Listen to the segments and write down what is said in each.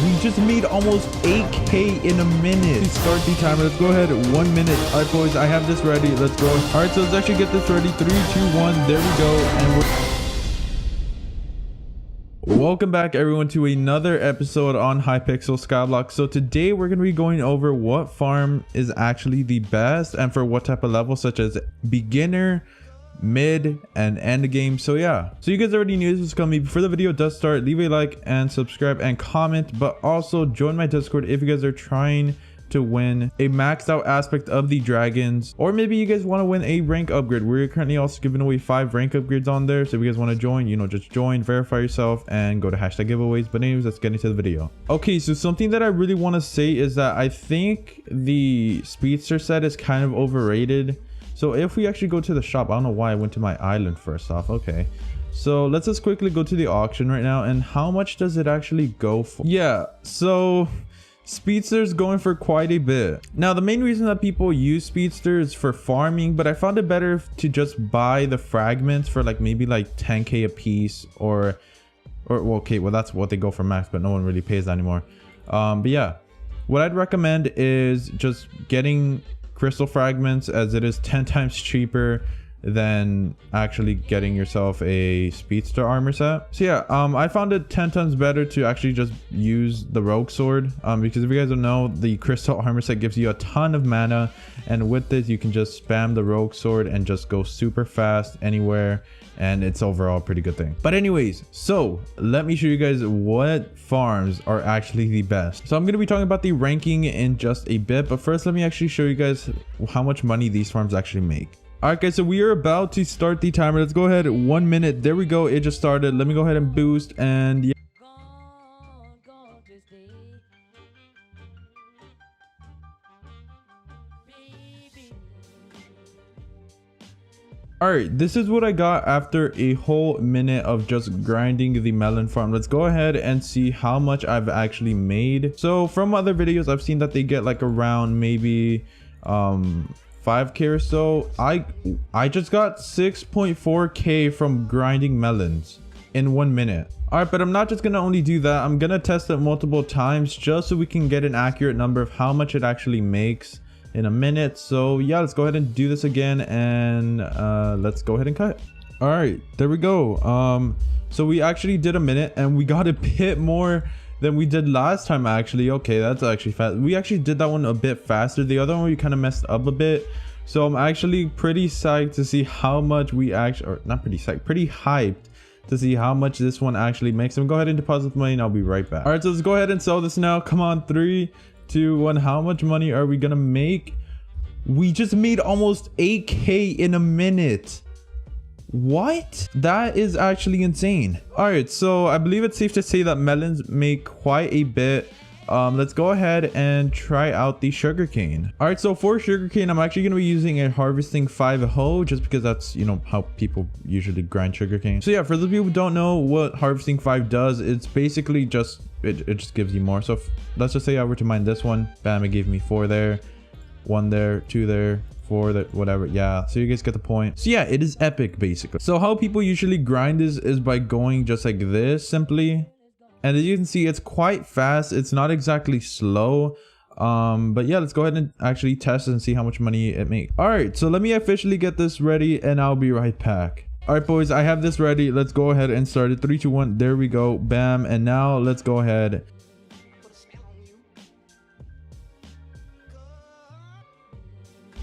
we just made almost 8K in a minute. Let's start the timer. Let's go ahead. 1 minute. All right, boys, I have this ready. Let's go. All right, so let's actually get this ready. 3, 2, 1. There we go. And welcome back, everyone, to another episode on Hypixel Skyblock. So today we're going to be going over what farm is actually the best and for what type of level, such as beginner, mid, and end game. So yeah, so you guys already knew this was coming. Before the video does start, leave a like and subscribe and comment, but also join my Discord if you guys are trying to win a maxed out aspect of the dragons, or maybe you guys want to win a rank upgrade. We're currently also giving away 5 rank upgrades on there, so if you guys want to join, you know, just join, verify yourself, and go to hashtag giveaways. But anyways, let's get into the video. Okay, so something that I really want to say is that I think the speedster set is kind of overrated. So if we actually go to the shop, I don't know why I went to my island first off. Okay, so let's just quickly go to the auction right now. And how much does it actually go for? Yeah, so Speedster's going for quite a bit. Now, the main reason that people use Speedster is for farming, but I found it better to just buy the fragments for like maybe like 10k a piece, or well, okay, well, that's what they go for max, but no one really pays that anymore. But yeah, what I'd recommend is just getting crystal fragments, as it is 10 times cheaper than actually getting yourself a speedster armor set. So yeah, I found it 10 times better to actually just use the rogue sword, because if you guys don't know, the crystal armor set gives you a ton of mana, and with this you can just spam the rogue sword and just go super fast anywhere, and it's overall a pretty good thing. But anyways, so let me show you guys what farms are actually the best. So I'm going to be talking about the ranking in just a bit, but first let me actually show you guys how much money these farms actually make. Alright guys, so we are about to start the timer. Let's go ahead. 1 minute. There we go. It just started. Let me go ahead and boost, and yeah. Alright, this is what I got after a whole minute of just grinding the melon farm. Let's go ahead and see how much I've actually made. So from other videos, I've seen that they get like around maybe 5k or so. I just got 6.4k from grinding melons in 1 minute. All right, but I'm not just gonna only do that. I'm gonna test it multiple times just so we can get an accurate number of how much it actually makes in a minute. So yeah, let's go ahead and do this again, and let's go ahead and cut. All right, there we go. So we actually did a minute, and we got a bit more than we did last time actually. Okay, that's actually fast. We actually did that one a bit faster. The other one we kind of messed up a bit. So I'm actually pretty psyched to see how much we actually, or not pretty psyched, pretty hyped to see how much this one actually makes. I'm go ahead and deposit the money, and I'll be right back. All right, so let's go ahead and sell this now. Come on, 3, 2, 1. How much money are we gonna make? We just made almost 8k in a minute. What? That is actually insane. All right, so I believe it's safe to say that melons make quite a bit. Let's go ahead and try out the sugarcane. All right, so for sugarcane, I'm actually going to be using a harvesting 5 hoe, just because that's, you know, how people usually grind sugarcane. So yeah, for those people who don't know what harvesting 5 does, it's basically just it just gives you more. So let's just say I were to mine this one, bam, it gave me 4 there, 1 there, 2 there, 4 that, whatever. Yeah, so you guys get the point. So yeah, it is epic basically. So how people usually grind is by going just like this simply, and as you can see, it's quite fast. It's not exactly slow. But yeah, let's go ahead and actually test and see how much money it makes. All right, so let me officially get this ready, and I'll be right back. All right, boys, I have this ready. Let's go ahead and start it. 3, 2, 1. There we go. Bam. And now let's go ahead.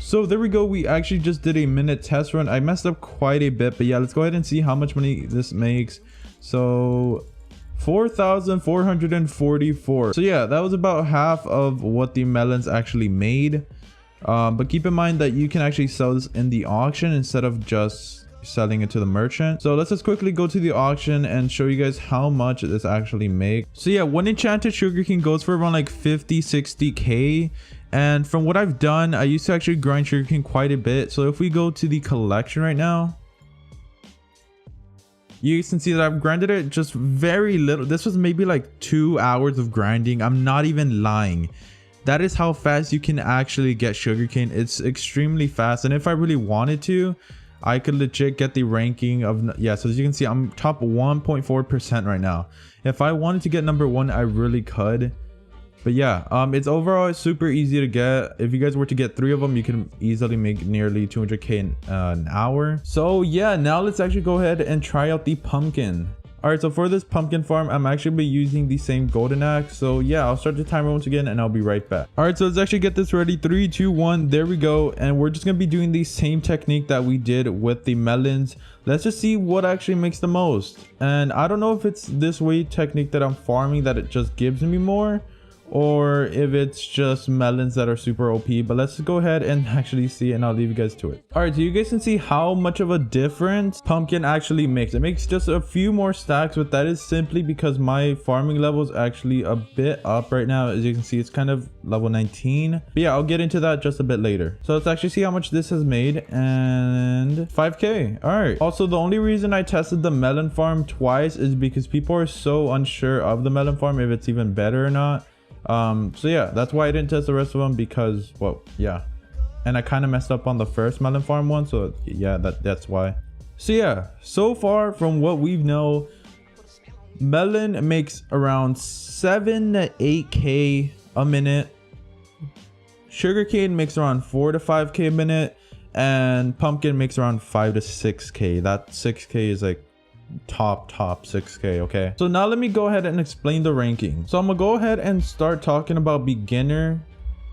So there we go. We actually just did a minute test run. I messed up quite a bit, but yeah, let's go ahead and see how much money this makes. So 4,444. So yeah, that was about half of what the melons actually made. But keep in mind that you can actually sell this in the auction instead of just selling it to the merchant. So let's just quickly go to the auction and show you guys how much this actually makes. So yeah, one enchanted sugarcane goes for around like 50-60k. And from what I've done, I used to actually grind sugarcane quite a bit. So if we go to the collection right now, you can see that I've grinded it just very little. This was maybe like 2 hours of grinding. I'm not even lying. That is how fast you can actually get sugarcane. It's extremely fast. And if I really wanted to, I could legit get the ranking of, yeah, so as you can see, I'm top 1.4% right now. If I wanted to get number 1, I really could. But yeah, it's overall super easy to get. If you guys were to get 3 of them, you can easily make nearly 200k in an hour. So yeah, now let's actually go ahead and try out the pumpkin. All right, so for this pumpkin farm, I'm actually be using the same golden axe. So yeah, I'll start the timer once again and I'll be right back. All right, so let's actually get this ready. 3, 2, 1, there we go. And we're just gonna be doing the same technique that we did with the melons. Let's just see what actually makes the most. And I don't know if it's this way technique that I'm farming that it just gives me more, or if it's just melons that are super OP, but let's just go ahead and actually see, and I'll leave you guys to it. All right, so you guys can see how much of a difference pumpkin actually makes. It makes just a few more stacks, but that is simply because my farming level is actually a bit up right now. As you can see, it's kind of level 19, but yeah, I'll get into that just a bit later. So let's actually see how much this has made, and 5k. All right, also the only reason I tested the melon farm twice is because people are so unsure of the melon farm, if it's even better or not. So yeah, that's why I didn't test the rest of them, because, well, yeah, and I kind of messed up on the first melon farm one, so yeah, that's why. So yeah, so far from what we know, melon makes around 7 to 8k a minute, sugarcane makes around 4 to 5k a minute, and pumpkin makes around 5 to 6k. That 6k is like top 6k. Okay, so now let me go ahead and explain the ranking. So I'm gonna go ahead and start talking about beginner.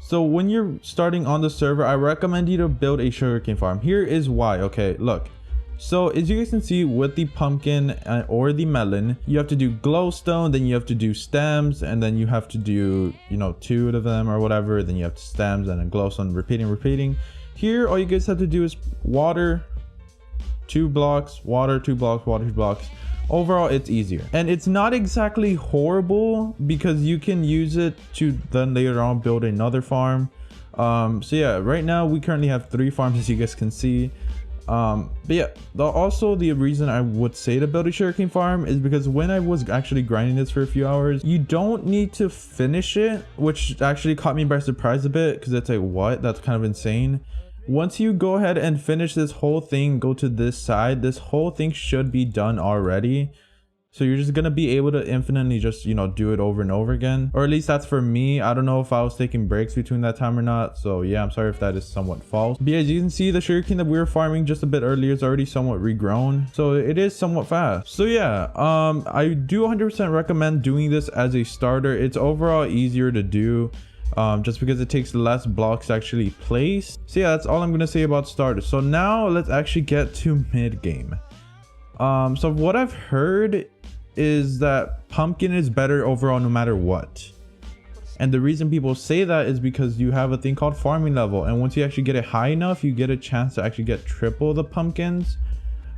So when you're starting on the server, I recommend you to build a sugarcane farm. Here is why. Okay, look, so as you guys can see with the pumpkin or the melon, you have to do glowstone, then you have to do stems, and then you have to do, you know, 2 of them or whatever, then you have stems and then glowstone, repeating. Here all you guys have to do is water 2 blocks, water 2 blocks, water 2 blocks. Overall, it's easier, and it's not exactly horrible because you can use it to then later on build another farm. So yeah, right now we currently have 3 farms, as you guys can see. But yeah, also the reason I would say to build a sugarcane farm is because when I was actually grinding this for a few hours, you don't need to finish it, which actually caught me by surprise a bit, because it's like, what? That's kind of insane. Once you go ahead and finish this whole thing, go to this side, this whole thing should be done already. So you're just gonna be able to infinitely just, you know, do it over and over again, or at least that's for me. I don't know if I was taking breaks between that time or not, so yeah, I'm sorry if that is somewhat false. But yeah, as you can see, the sugarcane that we were farming just a bit earlier is already somewhat regrown, so it is somewhat fast. So yeah, I do 100% recommend doing this as a starter. It's overall easier to do, just because it takes less blocks to actually place. So yeah, that's all I'm gonna say about starters. So now let's actually get to mid game. So what I've heard is that pumpkin is better overall no matter what, and the reason people say that is because you have a thing called farming level, and once you actually get it high enough, you get a chance to actually get triple the pumpkins.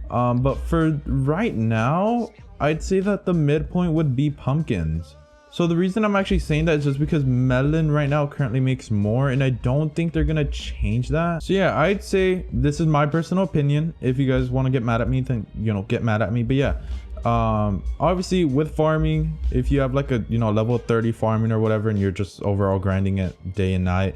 But for right now, I'd say that the midpoint would be pumpkins. So the reason I'm actually saying that is just because melon right now currently makes more, and I don't think they're gonna change that. So yeah, I'd say this is my personal opinion. If you guys want to get mad at me, then, you know, get mad at me. But yeah, obviously with farming, if you have like a, you know, level 30 farming or whatever, and you're just overall grinding it day and night,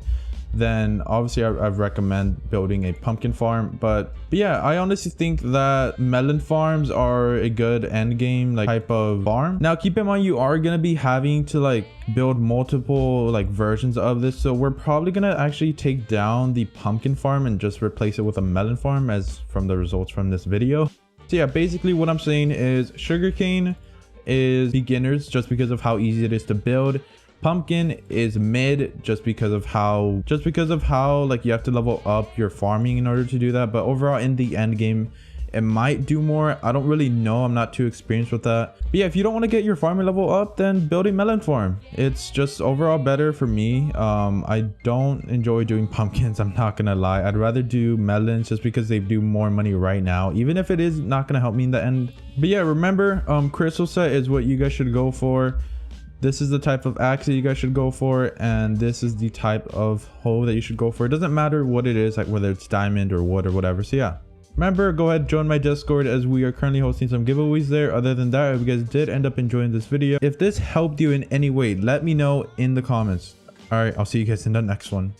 then obviously I recommend building a pumpkin farm. But yeah, I honestly think that melon farms are a good end game like type of farm. Now keep in mind, you are gonna be having to like build multiple like versions of this, so we're probably gonna actually take down the pumpkin farm and just replace it with a melon farm, as from the results from this video. So yeah, basically what I'm saying is sugarcane is beginners just because of how easy it is to build. Pumpkin is mid just because of how like you have to level up your farming in order to do that. But overall in the end game, it might do more. I don't really know, I'm not too experienced with that. But yeah, if you don't want to get your farming level up, then build a melon farm. It's just overall better for me. I don't enjoy doing pumpkins, I'm not gonna lie. I'd rather do melons just because they do more money right now, even if it is not gonna help me in the end. But yeah, remember, crystal set is what you guys should go for. This is the type of axe that you guys should go for, and this is the type of hoe that you should go for. It doesn't matter what it is, like whether it's diamond or wood or whatever. So yeah, remember, go ahead, join my Discord, as we are currently hosting some giveaways there. Other than that, if you guys did end up enjoying this video, if this helped you in any way, let me know in the comments. All right, I'll see you guys in the next one.